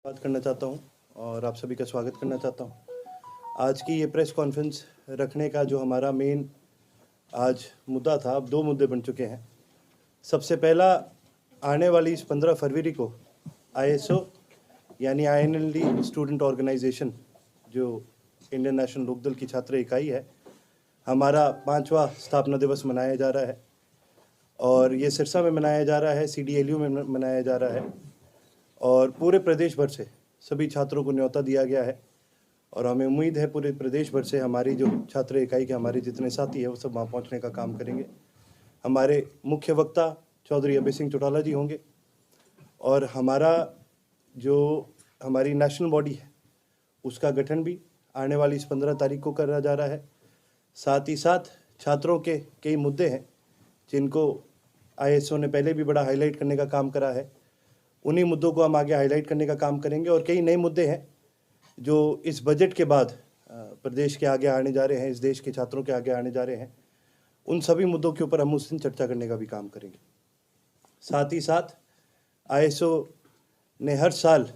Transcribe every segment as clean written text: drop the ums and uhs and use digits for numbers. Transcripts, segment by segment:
बात करना चाहता हूं और आप सभी का स्वागत करना चाहता हूं। आज की ये प्रेस कॉन्फ्रेंस रखने का जो हमारा मेन आज मुद्दा था, अब 2 मुद्दे बन चुके हैं। सबसे पहला, आने वाली इस 15 फरवरी को ISO यानी INLD स्टूडेंट ऑर्गेनाइजेशन, जो इंडियन नेशनल लोकदल की छात्र इकाई है, हमारा 5वां स्थापना दिवस मनाया जा रहा है और ये सिरसा में मनाया जा रहा है, CDLU में मनाया जा रहा है और पूरे प्रदेश भर से सभी छात्रों को न्योता दिया गया है और हमें उम्मीद है पूरे प्रदेश भर से हमारी जो छात्र इकाई के हमारे जितने साथी हैं वो सब वहाँ पहुँचने का काम करेंगे। हमारे मुख्य वक्ता चौधरी अभय सिंह चौटाला जी होंगे और हमारी नेशनल बॉडी है उसका गठन भी आने वाली इस 15 तारीख को करा जा रहा है। साथ ही साथ छात्रों के कई मुद्दे हैं जिनको ISO ने पहले भी बड़ा हाईलाइट करने का काम करा है, उन्हीं मुद्दों को हम आगे हाईलाइट करने का काम करेंगे और कई नए मुद्दे हैं जो इस बजट के बाद प्रदेश के आगे आने जा रहे हैं, इस देश के छात्रों के आगे आने जा रहे हैं। उन सभी मुद्दों के ऊपर हम उस दिन चर्चा करने का भी काम करेंगे। साथ ही साथ ISO ने हर साल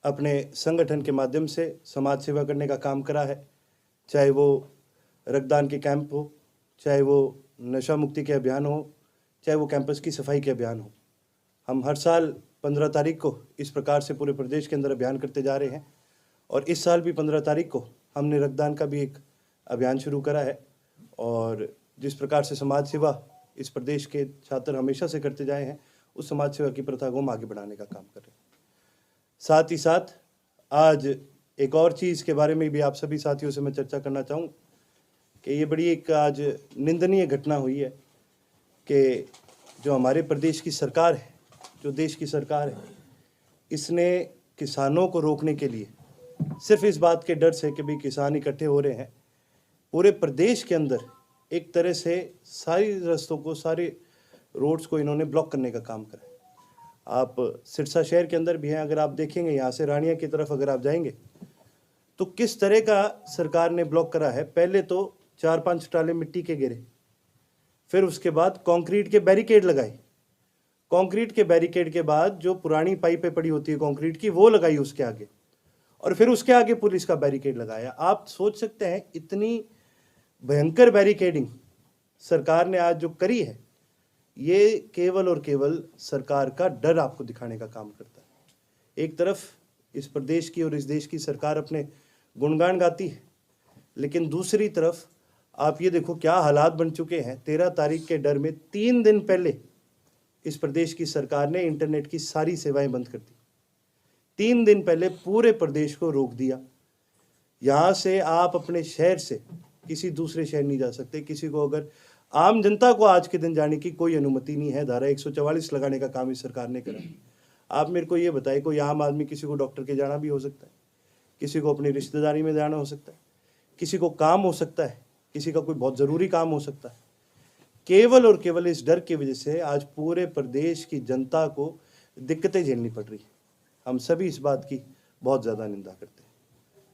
अपने संगठन के माध्यम से समाज सेवा करने का काम करा है, चाहे वो रक्तदान के कैंप हो, चाहे वो नशा मुक्ति के अभियान हो, चाहे वो कैंपस की सफाई के अभियान हो। हम हर साल 15 तारीख को इस प्रकार से पूरे प्रदेश के अंदर अभियान करते जा रहे हैं और इस साल भी 15 तारीख को हमने रक्तदान का भी एक अभियान शुरू करा है और जिस प्रकार से समाज सेवा इस प्रदेश के छात्र हमेशा से करते जाए हैं, उस समाज सेवा की प्रथा को हम आगे बढ़ाने का काम कर रहे हैं। साथ ही साथ आज एक और चीज़ के बारे में भी आप सभी साथियों से मैं चर्चा करना चाहूँ कि ये बड़ी एक आज निंदनीय घटना हुई है कि जो हमारे प्रदेश की सरकार है, जो देश की सरकार है, इसने किसानों को रोकने के लिए सिर्फ इस बात के डर से कि भाई किसान इकट्ठे हो रहे हैं, पूरे प्रदेश के अंदर एक तरह से सारी रास्तों को, सारे रोड्स को इन्होंने ब्लॉक करने का काम करा है। आप सिरसा शहर के अंदर भी हैं, अगर आप देखेंगे यहाँ से रानिया की तरफ अगर आप जाएंगे तो किस तरह का सरकार ने ब्लॉक करा है। पहले तो 4-5 ट्राले मिट्टी के गिरे, फिर उसके बाद कंक्रीट के बैरिकेड लगाए, कंक्रीट के बैरिकेड के बाद जो पुरानी पाइपें पड़ी होती है कंक्रीट की वो लगाई उसके आगे, और फिर उसके आगे पुलिस का बैरिकेड लगाया। आप सोच सकते हैं इतनी भयंकर बैरिकेडिंग सरकार ने आज जो करी है, ये केवल और केवल सरकार का डर आपको दिखाने का काम करता है। एक तरफ इस प्रदेश की और इस देश की सरकार अपने गुणगान गाती है, लेकिन दूसरी तरफ आप ये देखो क्या हालात बन चुके हैं। 13 तारीख के डर में 3 दिन पहले इस प्रदेश की सरकार ने इंटरनेट की सारी सेवाएं बंद कर दी। 3 दिन पहले पूरे प्रदेश को रोक दिया। यहाँ से आप अपने शहर से किसी दूसरे शहर नहीं जा सकते। किसी को अगर आम जनता को आज के दिन जाने की कोई अनुमति नहीं है। धारा 144 लगाने का काम इस सरकार ने करा। आप मेरे को ये बताइए, कोई आम आदमी किसी को डॉक्टर के जाना भी हो सकता है, किसी को अपनी रिश्तेदारी में जाना हो सकता है, किसी को काम हो सकता है, किसी का कोई बहुत ज़रूरी काम हो सकता है। केवल और केवल इस डर की वजह से आज पूरे प्रदेश की जनता को दिक्कतें झेलनी पड़ रही है। हम सभी इस बात की बहुत ज़्यादा निंदा करते हैं।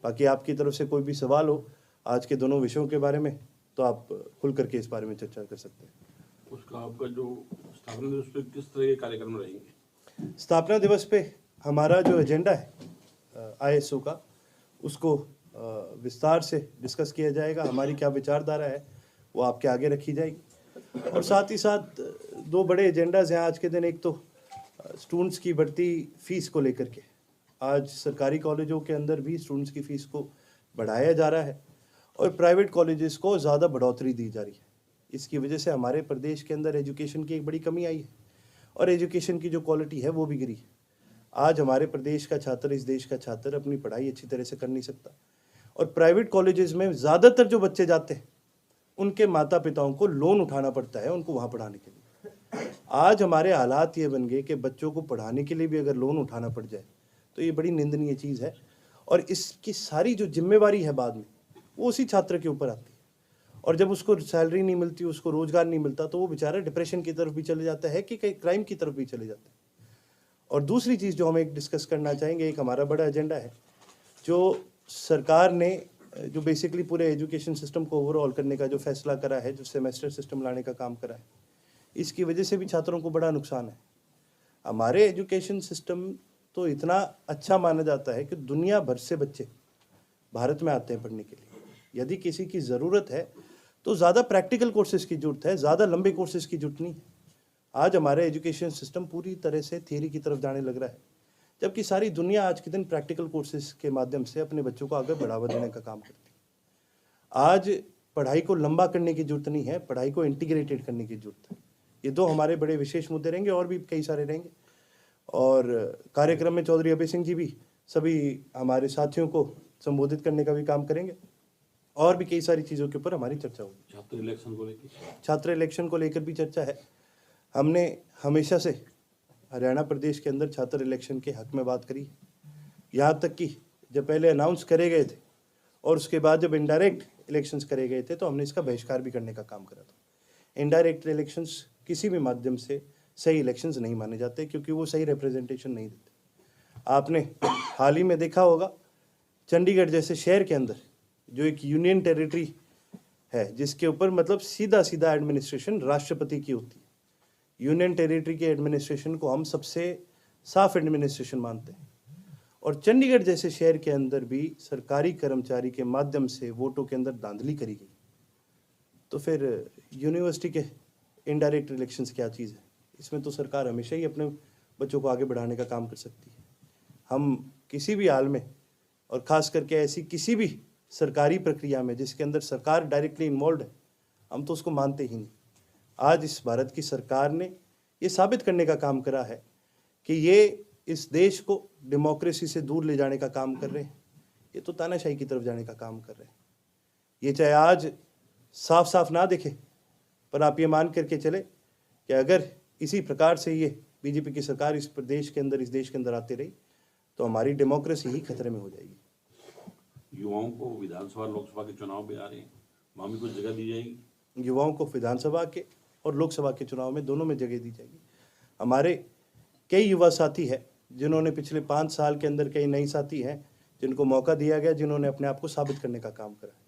बाकी आपकी तरफ से कोई भी सवाल हो आज के दोनों विषयों के बारे में तो आप खुल करके इस बारे में चर्चा कर सकते हैं। उसका आपका जो स्थापना दिवस पे किस तरह के कार्यक्रम रहेंगे? स्थापना दिवस पे हमारा जो एजेंडा है ISO का, उसको विस्तार से डिस्कस किया जाएगा। हमारी क्या विचारधारा है वो आपके आगे रखी जाएगी और साथ ही साथ 2 बड़े एजेंडाज हैं आज के दिन। एक तो स्टूडेंट्स की बढ़ती फीस को लेकर के, आज सरकारी कॉलेजों के अंदर भी स्टूडेंट्स की फ़ीस को बढ़ाया जा रहा है और प्राइवेट कॉलेजेस को ज़्यादा बढ़ोतरी दी जा रही है। इसकी वजह से हमारे प्रदेश के अंदर एजुकेशन की एक बड़ी कमी आई है और एजुकेशन की जो क्वालिटी है वो भी गिरी है। आज हमारे प्रदेश का छात्र, इस देश का छात्र अपनी पढ़ाई अच्छी तरह से कर नहीं सकता और प्राइवेट कॉलेजेस में ज़्यादातर जो बच्चे जाते हैं उनके माता पिताओं को लोन उठाना पड़ता है उनको वहाँ पढ़ाने के लिए। आज हमारे हालात ये बन गए कि बच्चों को पढ़ाने के लिए भी अगर लोन उठाना पड़ जाए तो ये बड़ी निंदनीय चीज़ है और इसकी सारी जो जिम्मेवारी है बाद में वो उसी छात्र के ऊपर आती है और जब उसको सैलरी नहीं मिलती, उसको रोजगार नहीं मिलता तो वो बेचारा डिप्रेशन की तरफ भी चले जाता है कि कहीं क्राइम की तरफ भी चले जाता है। और दूसरी चीज़ जो हम एक डिस्कस करना चाहेंगे, एक हमारा बड़ा एजेंडा है जो सरकार ने जो बेसिकली पूरे एजुकेशन सिस्टम को ओवरऑल करने का जो फैसला करा है, जो सेमेस्टर सिस्टम लाने का काम करा है, इसकी वजह से भी छात्रों को बड़ा नुकसान है। हमारे एजुकेशन सिस्टम तो इतना अच्छा माना जाता है कि दुनिया भर से बच्चे भारत में आते हैं पढ़ने के लिए। यदि किसी की ज़रूरत है तो ज़्यादा प्रैक्टिकल कोर्सेज की ज़रूरत है, ज़्यादा लंबे कोर्सेज की ज़रूरत नहीं है। आज हमारा एजुकेशन सिस्टम पूरी तरह से थियरी की तरफ जाने लग रहा है, जबकि सारी दुनिया आज के दिन प्रैक्टिकल कोर्सेज के माध्यम से अपने बच्चों को आगे बढ़ावा देने का काम करती है। आज पढ़ाई को लंबा करने की जरूरत नहीं है, पढ़ाई को इंटीग्रेटेड करने की जरूरत है। ये दो हमारे बड़े विशेष मुद्दे रहेंगे, और भी कई सारे रहेंगे। और कार्यक्रम में चौधरी अभय सिंह जी भी सभी हमारे साथियों को संबोधित करने का भी काम करेंगे, और भी कई सारी चीज़ों के ऊपर हमारी चर्चा होगी। छात्र इलेक्शन को लेकर भी चर्चा है। हमने हमेशा से हरियाणा प्रदेश के अंदर छात्र इलेक्शन के हक में बात करी, यहाँ तक कि जब पहले अनाउंस करे गए थे और उसके बाद जब इनडायरेक्ट इलेक्शंस करे गए थे तो हमने इसका बहिष्कार भी करने का काम करा था। इनडायरेक्ट इलेक्शंस किसी भी माध्यम से सही इलेक्शंस नहीं माने जाते, क्योंकि वो सही रिप्रेजेंटेशन नहीं देते। आपने हाल ही में देखा होगा, चंडीगढ़ जैसे शहर के अंदर जो एक यूनियन टेरिटरी है, जिसके ऊपर मतलब सीधा सीधा एडमिनिस्ट्रेशन राष्ट्रपति की होती है। यूनियन टेरिटरी के एडमिनिस्ट्रेशन को हम सबसे साफ एडमिनिस्ट्रेशन मानते हैं, और चंडीगढ़ जैसे शहर के अंदर भी सरकारी कर्मचारी के माध्यम से वोटों के अंदर धांधली करी गई। तो फिर यूनिवर्सिटी के इनडायरेक्ट इलेक्शंस क्या चीज़ है? इसमें तो सरकार हमेशा ही अपने बच्चों को आगे बढ़ाने का काम कर सकती है। हम किसी भी हाल में, और ख़ास करके ऐसी किसी भी सरकारी प्रक्रिया में जिसके अंदर सरकार डायरेक्टली इन्वॉल्व है, हम तो उसको मानते ही नहीं। आज इस भारत की सरकार ने ये साबित करने का काम करा है कि ये इस देश को डेमोक्रेसी से दूर ले जाने का काम कर रहे हैं, ये तो तानाशाही की तरफ जाने का काम कर रहे हैं। ये चाहे आज साफ साफ ना दिखे, पर आप ये मान करके चले कि अगर इसी प्रकार से ये बीजेपी की सरकार इस प्रदेश के अंदर, इस देश के अंदर आती रही, तो हमारी डेमोक्रेसी ही खतरे में हो जाएगी। युवाओं को विधानसभा लोकसभा के चुनाव भी आ रहे हैं, वहाँ भी कुछ जगह दी जाएगी? युवाओं को विधानसभा के और लोकसभा के चुनाव में दोनों में जगह दी जाएगी। हमारे कई युवा साथी हैं जिन्होंने पिछले 5 साल के अंदर, कई नई साथी हैं जिनको मौका दिया गया, जिन्होंने अपने आप को साबित करने का काम करा है।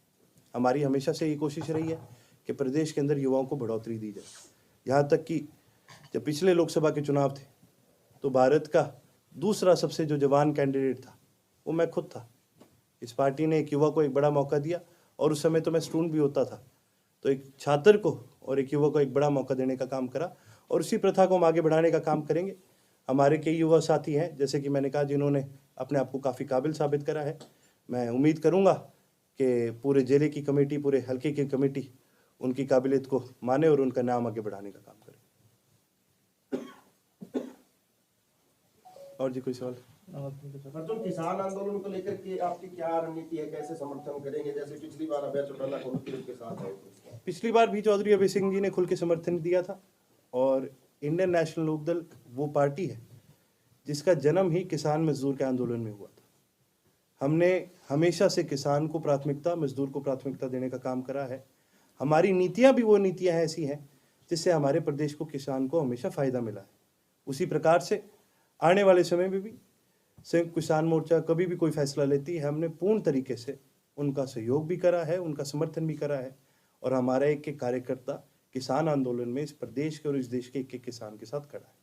हमारी हमेशा से ये कोशिश रही है कि प्रदेश के अंदर युवाओं को बढ़ोतरी दी जाए। यहाँ तक कि जब पिछले लोकसभा के चुनाव थे तो भारत का दूसरा सबसे जो जवान कैंडिडेट था वो मैं खुद था। इस पार्टी ने एक युवा को एक बड़ा मौका दिया, और उस समय तो मैं स्टूडेंट भी होता था, तो एक छात्र को और एक युवा को एक बड़ा मौका देने का काम करा, और उसी प्रथा को हम आगे बढ़ाने का काम करेंगे। हमारे कई युवा साथी हैं, जैसे कि मैंने कहा, जिन्होंने अपने आप को काफ़ी काबिल साबित करा है। मैं उम्मीद करूंगा कि पूरे जिले की कमेटी, पूरे हल्के की कमेटी उनकी काबिलियत को माने और उनका नाम आगे बढ़ाने का काम करे। और जी कोई सवाल? अर्जुन, किसान आंदोलन को लेकर के आपकी क्या रणनीति है, कैसे समर्थन करेंगे? जैसे पिछली बार अभय चौटाला खुल के साथ है। पिछली बार भी चौधरी अभय सिंह जी ने खुल के समर्थन दिया था, और इंडियन नेशनल लोकदल वो पार्टी है जिसका जन्म ही किसान मजदूर के आंदोलन में हुआ था। हमने हमेशा से किसान को प्राथमिकता, मजदूर को प्राथमिकता देने का काम करा है। हमारी नीतियां भी वो नीतियां ऐसी हैं जिससे हमारे प्रदेश को, किसान को हमेशा फ़ायदा मिला है। उसी प्रकार से आने वाले समय में भी संयुक्त किसान मोर्चा कभी भी कोई फैसला लेती है, हमने पूर्ण तरीके से उनका सहयोग भी करा है, उनका समर्थन भी करा है, और हमारा एक कार्यकर्ता किसान आंदोलन में इस प्रदेश के और इस देश के एक किसान के साथ खड़ा है।